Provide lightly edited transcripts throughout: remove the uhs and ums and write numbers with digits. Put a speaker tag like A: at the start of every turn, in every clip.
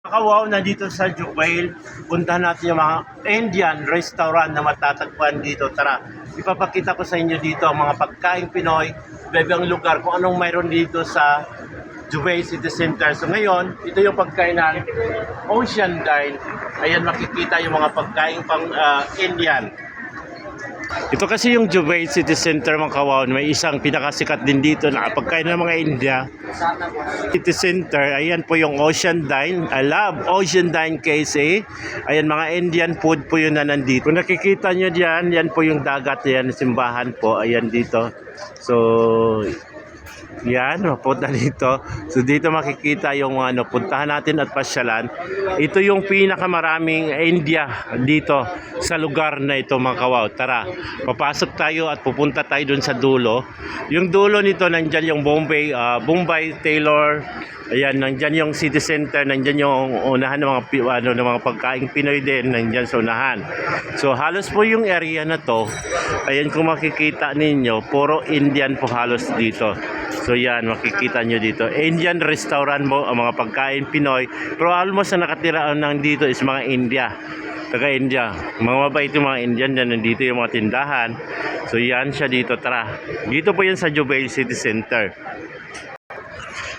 A: Wow, nandito sa Jubail. Puntahan natin yung mga Indian restaurant na matatagpuan dito. Tara, ipapakita ko sa inyo dito ang mga pagkain Pinoy, ibang lugar, kung anong mayroon dito sa Jubail City Center. So ngayon, ito yung pagkain ng Ocean Dine. Ayan, makikita yung mga pagkain pang Indian. Ito kasi yung Jubail City Center mga kawaon, may isang pinakasikat din dito na pagkain ng mga India. City Center, ayan po yung Ocean Dine. I love Ocean Dine KC. Ayan, mga Indian food po yun na nandito. Kung nakikita nyo diyan, yan po yung dagat, yan, simbahan po, ayan dito. So, yan, mapunta dito. So dito makikita yung puntahan natin at pasyalan. Ito yung pinakamaraming India dito sa lugar na ito mga kawaw. Tara, papasok tayo at pupunta tayo dun sa dulo. Yung dulo nito, nandyan yung Bombay, Taylor. Ayan, nandyan yung city center, nandyan yung unahan ng mga pagkain Pinoy din, nandyan sa unahan. So halos po yung area na to, ayan kung makikita ninyo, puro Indian po halos dito. So yan, makikita nyo dito. Indian restaurant mo, ang mga pagkain Pinoy. Pero almost na nakatira nang dito is mga India. Taga-India. Mga mabait yung mga Indian dyan. Nandito yung mga tindahan. So yan siya dito. Tara. Dito po yan sa Jubail City Center.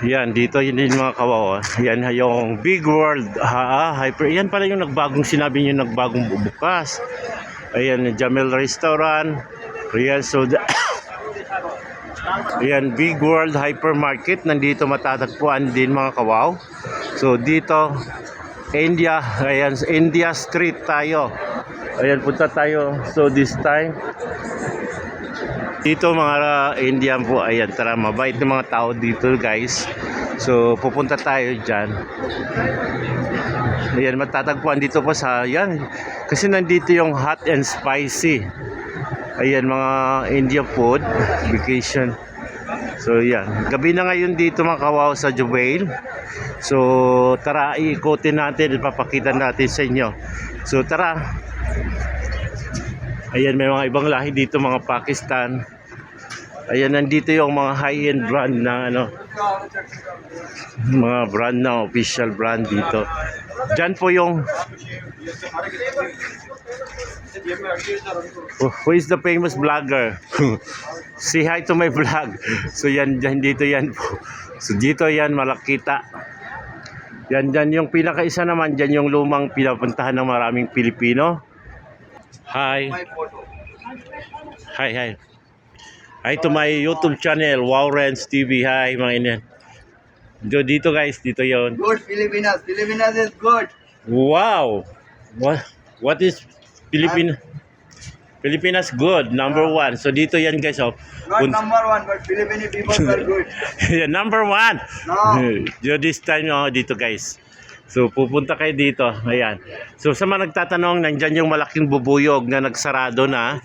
A: Yan, dito yun din mga kawawa. Yan yung Big World. Hyper. Yan pala yung nagbagong sinabi nyo, nagbagong bubukas. Ayan, Jamel Restaurant. Real Soda. Ayan, Big World Hypermarket. Nandito matatagpuan din mga kawaw. So dito, India. Ayan, India Street tayo. Ayan, punta tayo. So this time, dito mga Indian po. Ayan, tara, mabait ng mga tao dito guys. So pupunta tayo dyan. Ayan, matatagpuan dito po sa, yan. Kasi nandito yung hot and spicy. Ayan, mga India food, vacation. So yan, gabi na ngayon dito mga kawaw sa Jubail. So tara, iikutin natin, ipapakita natin sa inyo. So tara. Ayan, may mga ibang lahi dito, mga Pakistan. Ayan, nandito yung mga high-end brand na mga brand na official brand dito. Diyan po yung who is the famous vlogger? Say hi to my vlog. So yan, dito yan po. So dito yan malakita. Yan dyan yung pinakaisa naman, dyan yung lumang pinapuntahan ng maraming Pilipino. Hi. Hi, hi. Hi to my YouTube channel, Wow Renz TV. Hi mga Indian. Dito guys, dito yon.
B: Good Filipinas. Filipinas is good.
A: Wow. What is Pilipinas good, number one. So dito yan guys. Oh.
B: Not number one, but Filipino people are good.
A: Yeah, number one.
B: No.
A: This time dito guys. So pupunta kayo dito. Ayan. So sa mga nagtatanong, nandyan yung malaking bubuyog na nagsarado na.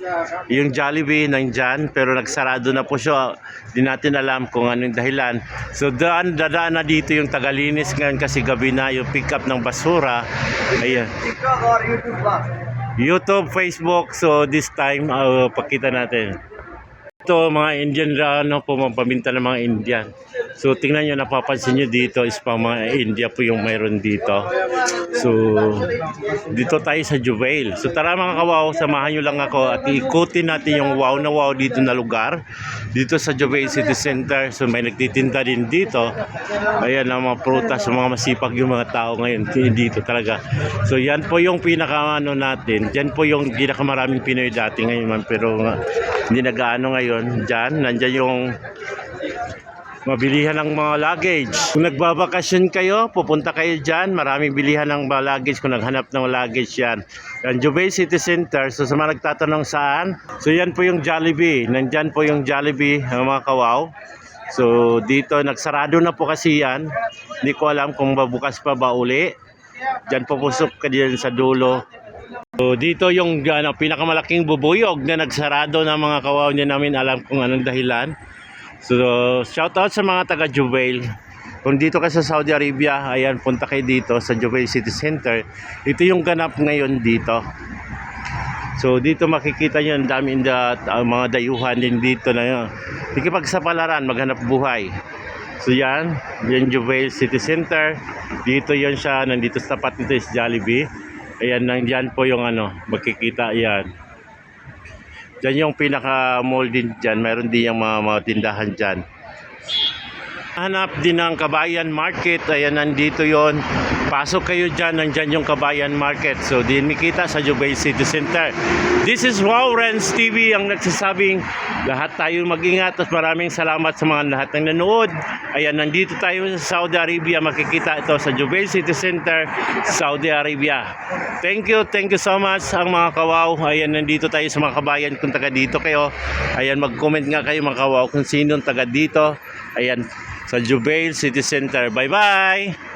A: Yung Jollibee nandyan, pero nagsarado na po siya. Di natin alam kung anong dahilan. So dadaan na dito yung tagalinis ngayon kasi gabi na yung pick up ng basura. Ayan.
B: TikTok or YouTube ba?
A: YouTube, Facebook. So this time, pakita natin. Ito mga Indian paminta ng mga Indian. So tingnan nyo, napapansin nyo dito is pa mga India po yung mayroon dito. So dito tayo sa Jubail. So tara mga kawaw, samahan nyo lang ako at ikutin natin yung wow na wow dito na lugar. Dito sa Jubail City Center. So may nagtitinda din dito. Ayan ang mga prutas, mga masipag yung mga tao ngayon dito talaga. So yan po yung pinaka natin. Yan po yung pinakamaraming Pinoy dati ngayon, pero hindi nagaano ngayon. Diyan, nandyan yung mabilihan ng mga luggage. Kung nagbabakasyon kayo, pupunta kayo dyan. Maraming bilihan ng mga luggage kung naghanap ng luggage yan. Yan, Jubail City Center. So sa mga nagtatanong saan, so yan po yung Jollibee. Nandyan po yung Jollibee, ang mga kawaw. So dito, nagsarado na po kasi yan. Hindi ko alam kung babukas pa ba uli. Dyan po pusok ka dyan sa dulo. So dito yung pinakamalaking bubuyog na nagsarado ng mga kawaw niya, namin alam kung anong dahilan. So shout out sa mga taga Jubail. Kung dito ka sa Saudi Arabia, ayan, punta kayo dito sa Jubail City Center. Ito yung ganap ngayon dito. So dito makikita nyo ang dami mga dayuhan din dito na yun. Ikipagsapalaran, maghanap buhay. So yan Jubail City Center. Dito yon siya, nandito sa tapat nito is Jollibee. Ayan, nandyan po yung makikita yan. Diyan yung pinaka mall din dyan, meron din yung mga tindahan dyan. Hanap din ng Kabayan Market, ayan nandito yon. Pasok kayo dyan, nandyan yung Kabayan Market. So din makita sa Jubail City Center. This is Wow Renz TV ang nagsasabing lahat tayo mag-ingat at maraming salamat sa mga lahat ng nanood. Ayan, nandito tayo sa Saudi Arabia, makikita ito sa Jubail City Center, Saudi Arabia. Thank you so much ang mga kawaw. Ayan, nandito tayo sa mga kabayan kung taga dito kayo. Ayan, mag-comment nga kayo mga kawaw kung sino taga dito. Ayan, sa Jubail City Center. Bye-bye!